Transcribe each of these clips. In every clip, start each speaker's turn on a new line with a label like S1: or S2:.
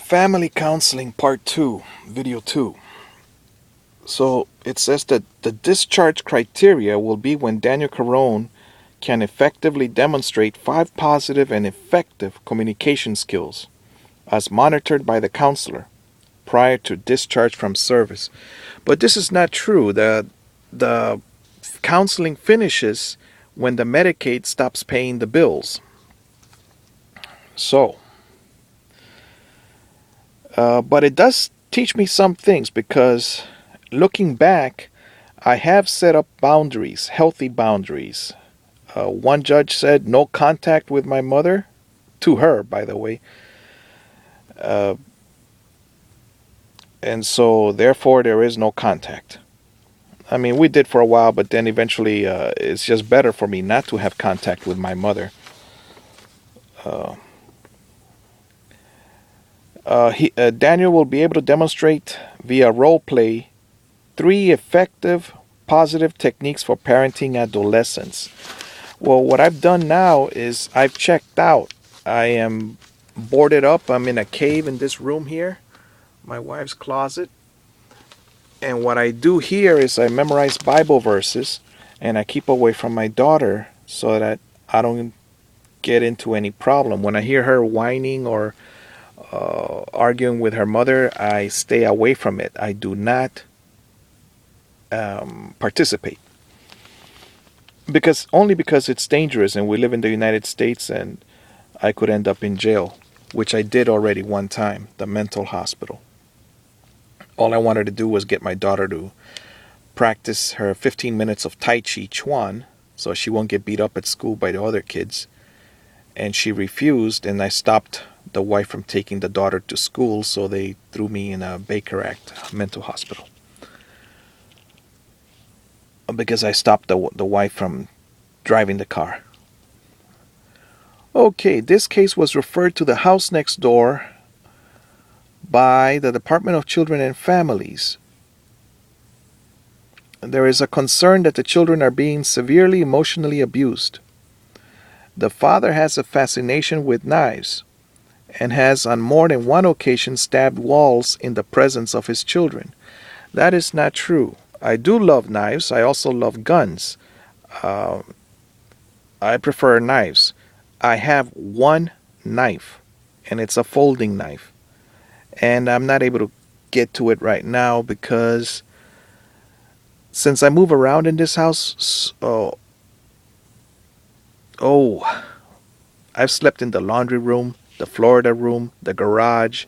S1: Family Counseling Part 2, Video 2. So it says that the discharge criteria will be when Daniel Caron can effectively demonstrate 5 positive and effective communication skills as monitored by the counselor prior to discharge from service. But this is not true. The counseling finishes when the Medicaid stops paying the bills. But it does teach me some things because looking back, I have set up boundaries, healthy boundaries. One judge said no contact with my mother, to her, by the way. Uh, and so, therefore, there is no contact. I mean, we did for a while, but then eventually it's just better for me not to have contact with my mother. Daniel will be able to demonstrate via role play 3 effective positive techniques for parenting adolescents. Well, what I've done now is I've checked out. I am boarded up. I'm in a cave in this room here, my wife's closet. And what I do here is I memorize Bible verses and I keep away from my daughter so that I don't get into any problem. When I hear her whining or arguing with her mother, I stay away from it. I do not participate. Only because it's dangerous and we live in the United States and I could end up in jail, which I did already one time, the mental hospital. All I wanted to do was get my daughter to practice her 15 minutes of Tai Chi Chuan so she won't get beat up at school by the other kids. And she refused, and I stopped the wife from taking the daughter to school, so they threw me in a Baker Act mental hospital. Because I stopped the wife from driving the car. Okay, this case was referred to the house next door by the Department of Children and Families. There is a concern that the children are being severely emotionally abused. The father has a fascination with knives and has on more than one occasion stabbed walls in the presence of his children. That is not true. I do love knives. I also love guns. I prefer knives. I have one knife, and it's a folding knife. And I'm not able to get to it right now because since I move around in this house, I've slept in the laundry room, the Florida room, the garage,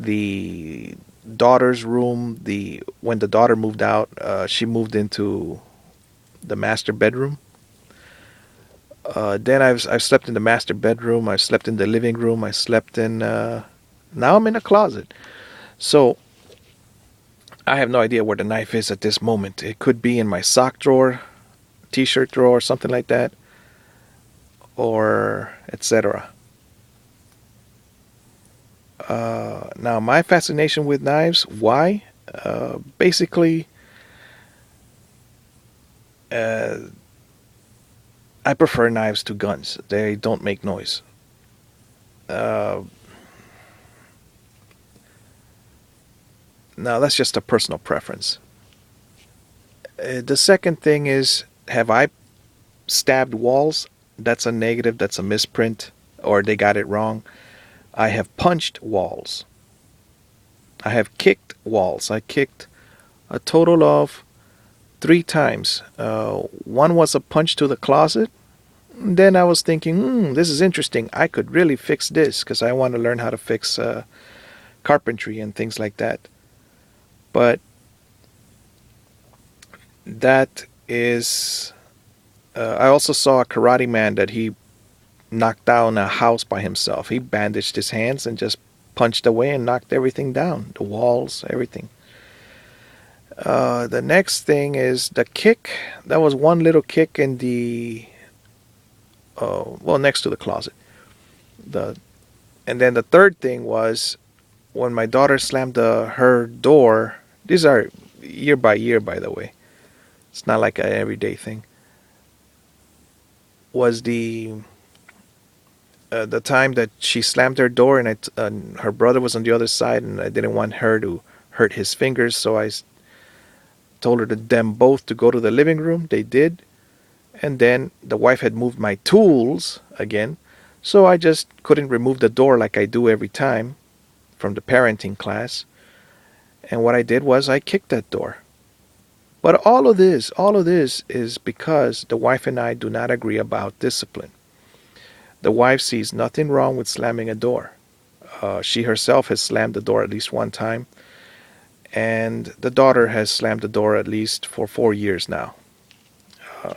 S1: the daughter's room. When the daughter moved out, she moved into the master bedroom. Then I've slept in the master bedroom. I've slept in the living room. I slept in. Now I'm in a closet. So I have no idea where the knife is at this moment. It could be in my sock drawer, t-shirt drawer, something like that, or etc. Now, my fascination with knives, why? Basically, I prefer knives to guns. They don't make noise. Now, that's just a personal preference. The second thing is, have I stabbed walls? That's a negative, that's a misprint, or they got it wrong. I have punched walls. I have kicked walls. I kicked a total of 3 times. One was a punch to the closet. Then I was thinking, this is interesting. I could really fix this because I want to learn how to fix carpentry and things like that. But that is... I also saw a karate man that he knocked down a house by himself. He bandaged his hands and just punched away and knocked everything down. The walls, everything. The next thing is the kick. That was one little kick in the... next to the closet. And then the third thing was when my daughter slammed her door. These are year by year, by the way. It's not like an everyday thing. Was The time that she slammed her door and her brother was on the other side, and I didn't want her to hurt his fingers, so I told her to them both to go to the living room. They did, and then the wife had moved my tools again, so I just couldn't remove the door like I do every time from the parenting class. And what I did was I kicked that door. But all of this is because the wife and I do not agree about discipline. The wife sees nothing wrong with slamming a door. She herself has slammed the door at least one time, and the daughter has slammed the door at least for 4 years now. Uh,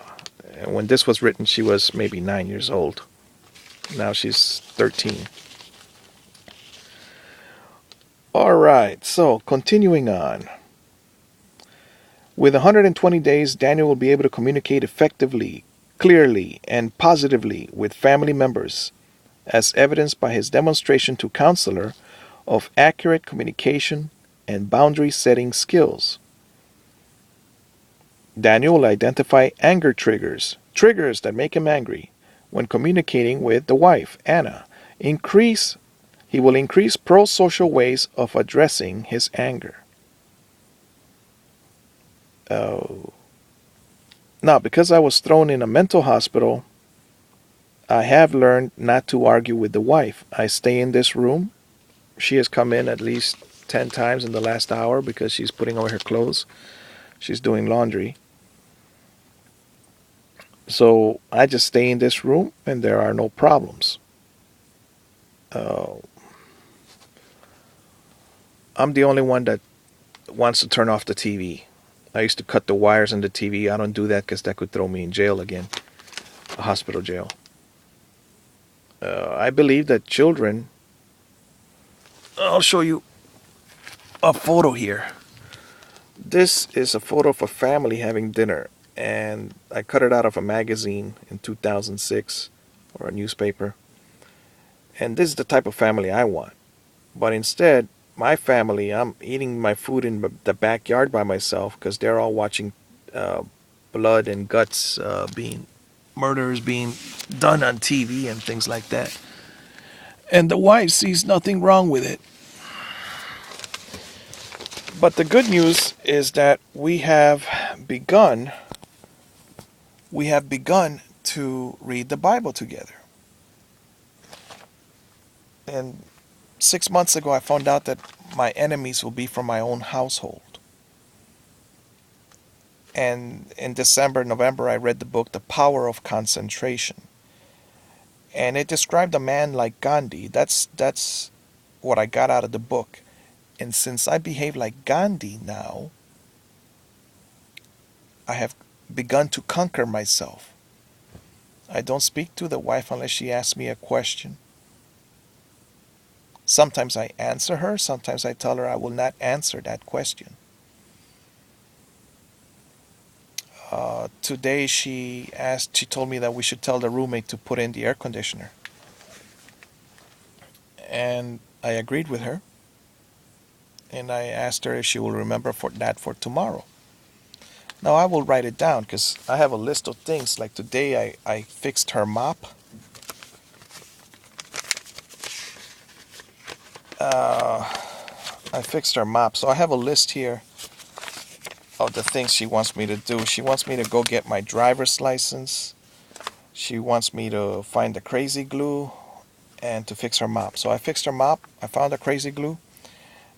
S1: and when this was written, she was maybe 9 years old. Now she's 13. All right, so continuing on. With 120 days, Daniel will be able to communicate effectively, clearly, and positively with family members, as evidenced by his demonstration to counselor of accurate communication and boundary setting skills. Daniel will identify anger triggers that make him angry, when communicating with the wife, Anna. He will increase pro-social ways of addressing his anger. Now, because I was thrown in a mental hospital, I have learned not to argue with the wife. I stay in this room. She has come in at least 10 times in the last hour because she's putting away her clothes. She's doing laundry. So I just stay in this room and there are no problems. I'm the only one that wants to turn off the TV. I used to cut the wires in the TV. I don't do that because that could throw me in jail again, a hospital jail. I believe that children. I'll show you a photo here. This is a photo of a family having dinner, and I cut it out of a magazine in 2006 or a newspaper. And this is the type of family I want. But instead, my family, I'm eating my food in the backyard by myself because they're all watching blood and guts murders being done on TV and things like that. And the wife sees nothing wrong with it. But the good news is that we have begun to read the Bible together. And 6 months ago, I found out that my enemies will be from my own household. And in December, November, I read the book, The Power of Concentration. And it described a man like Gandhi. That's what I got out of the book. And since I behave like Gandhi now, I have begun to conquer myself. I don't speak to the wife unless she asks me a question. Sometimes I answer her, sometimes I tell her I will not answer that question. Today she told me that we should tell the roommate to put in the air conditioner. And I agreed with her. And I asked her if she will remember for tomorrow. Now I will write it down because I have a list of things. Like today I fixed her mop. I fixed her mop. So I have a list here of the things she wants me to do. She wants me to go get my driver's license. She wants me to find the crazy glue and to fix her mop. So I fixed her mop. I found the crazy glue.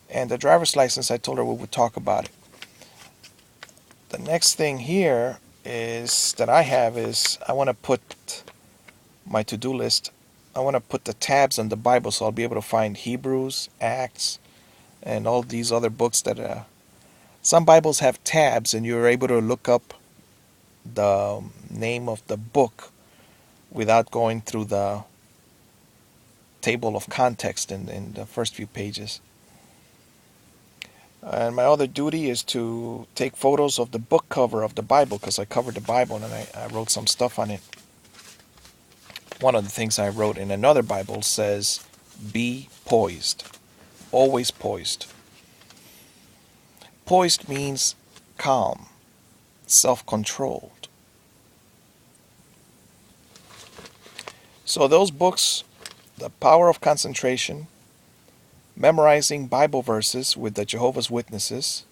S1: And the driver's license, I told her we would talk about it. The next thing here is that I have is I want to put my to-do list. I want to put the tabs on the Bible so I'll be able to find Hebrews, Acts, and all these other books that some Bibles have tabs and you're able to look up the name of the book without going through the table of context in the first few pages. And my other duty is to take photos of the book cover of the Bible because I covered the Bible and I wrote some stuff on it. One of the things I wrote in another Bible says, be poised. Always poised. Poised means calm, self-controlled. So those books The Power of Concentration, Memorizing Bible Verses with the Jehovah's Witnesses.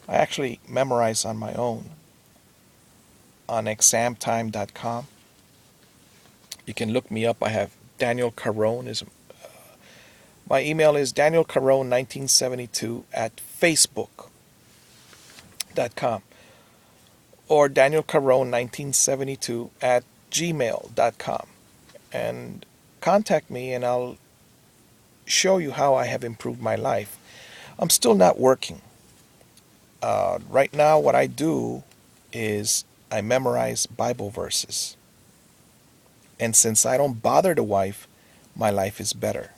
S1: I actually memorize on my own on examtime.com. You can look me up. I have Daniel Carone. My email is danielcarone1972 at facebook.com or danielcarone1972 at gmail.com. And contact me and I'll show you how I have improved my life. I'm still not working. Right now, what I do is I memorize Bible verses. And since I don't bother the wife, my life is better.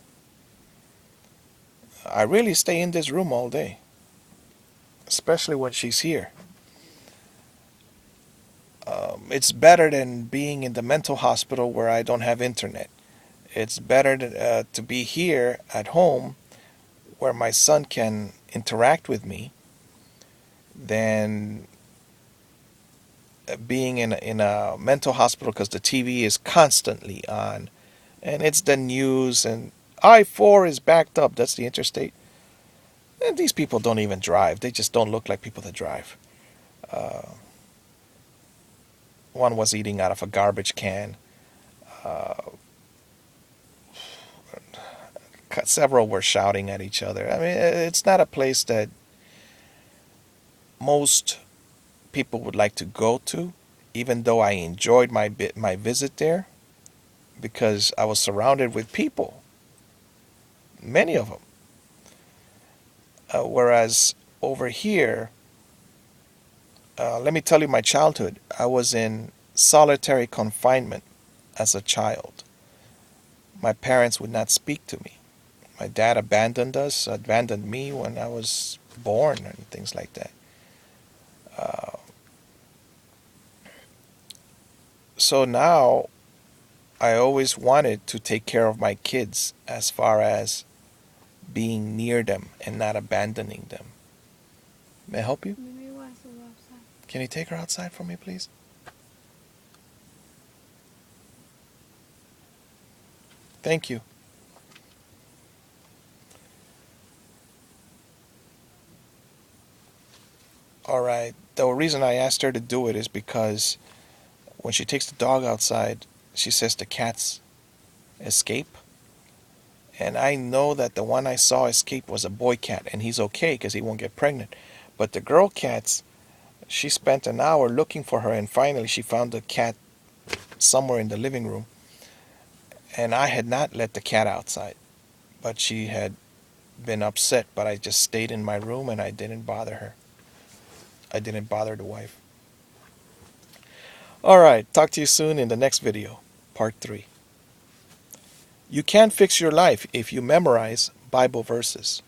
S1: I really stay in this room all day, especially when she's here. It's better than being in the mental hospital where I don't have internet. It's better to be here at home where my son can interact with me than being in a mental hospital because the TV is constantly on and it's the news and I-4 is backed up. That's the interstate. And these people don't even drive. They just don't look like people that drive. One was eating out of a garbage can. Several were shouting at each other. I mean, it's not a place that most people would like to go to, even though I enjoyed my visit there because I was surrounded with people, many of them. Whereas over here, let me tell you my childhood. I was in solitary confinement as a child. My parents would not speak to me. My dad abandoned me when I was born and things like that. So now I always wanted to take care of my kids as far as being near them and not abandoning them. May I help you? Can you take her outside for me, please? Thank you. All right. The reason I asked her to do it is because when she takes the dog outside, she says the cats escape. And I know that the one I saw escape was a boy cat, and he's okay because he won't get pregnant. But the girl cats, she spent an hour looking for her, and finally she found the cat somewhere in the living room. And I had not let the cat outside, but she had been upset, but I just stayed in my room and I didn't bother her. I didn't bother the wife. All right, talk to you soon in the next video, part 3. You can fix your life if you memorize Bible verses.